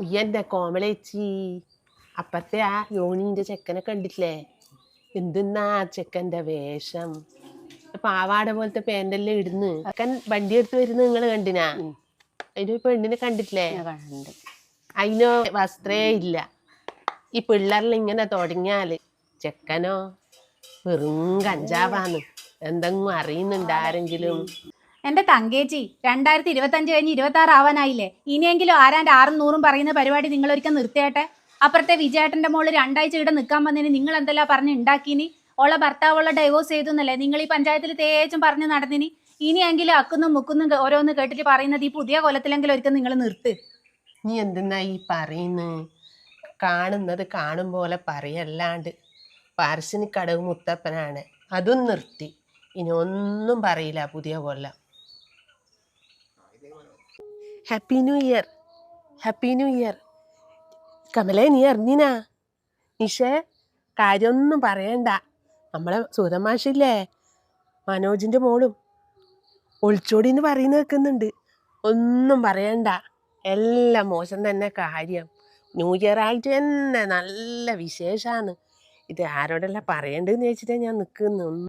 ഉയ്യൻ്റെ കോമളേച്ചി അപ്പത്തെ ആ യോണിൻ്റെ ചെക്കനെ കണ്ടിട്ടില്ലേ? എന്തെന്നാ ചെക്കൻ്റെ വേഷം, പാവാട പോലത്തെ പാൻ്റെല്ലാം ഇടുന്ന്. ചെക്കൻ വണ്ടി എടുത്ത് വരുന്നത് നിങ്ങൾ കണ്ടിനാ? അതിന് പെണ്ണിനെ കണ്ടിട്ടില്ലേ? അതിനോ വസ്ത്രേ ഇല്ല. ഈ പിള്ളേരിൽ ഇങ്ങനെ തുടങ്ങിയാൽ ചെക്കനോ വെറും കഞ്ചാവാന്ന്. എന്തെങ്കിലും അറിയുന്നുണ്ട് ആരെങ്കിലും? എന്റെ തങ്കേച്ചി, 2025 കഴിഞ്ഞ് 26 ആവാനായില്ലേ? ഇനിയെങ്കിലും ആരാൻ്റെ 600 പറയുന്ന പരിപാടി നിങ്ങൾ ഒരിക്കൽ നിർത്തിയാട്ടെ. അപ്പുറത്തെ വിജയേട്ടന്റെ മോള് 2 ആഴ്ച ഇവിടെ നിൽക്കാൻ വന്നതിന് നിങ്ങൾ എന്തെല്ലാം പറഞ്ഞ് ഉണ്ടാക്കിനി? ഓളെ ഭർത്താവുള്ള ഡൈവോഴ്സ് ചെയ്തു എന്നല്ലേ നിങ്ങൾ ഈ പഞ്ചായത്തിൽ തേച്ചും പറഞ്ഞ് നടന്നിനി? ഇനിയെങ്കിലും അക്കുന്നും മുക്കുന്നും ഓരോന്ന് കേട്ടിട്ട് പറയുന്നത് ഈ പുതിയ കൊലത്തിലെങ്കിലും ഒരിക്കൽ നിങ്ങൾ നിർത്ത്. നീ എന്തെന്നാ ഈ പറയുന്നത്? കാണുന്നത് കാണും പോലെ പറയല്ലാണ്ട്. പാരശ്ശിനിക്കടവ് മുത്തപ്പനാണ്, അതും നിർത്തി. ഇനി ഒന്നും പറയില്ല പുതിയ കൊല്ലം. Happy new year, happy new year. കമലേ, നീ അറിഞ്ഞിനാ? നിഷേ, കാര്യമൊന്നും പറയണ്ട. നമ്മളെ സുധമാഷില്ലേ, മനോജിൻ്റെ മോളും ഒളിച്ചോടിന്ന് പറയുന്ന കേൾക്കുന്നുണ്ട്. ഒന്നും പറയണ്ട, എല്ലാം മോശം തന്നെ കാര്യം. ന്യൂ ഇയർ ആയിട്ട് തന്നെ നല്ല വിശേഷമാണ്. ഇത് ആരോടെല്ലാം പറയേണ്ടതെന്ന് വെച്ചിട്ടാണ് ഞാൻ നിൽക്കുന്നത്.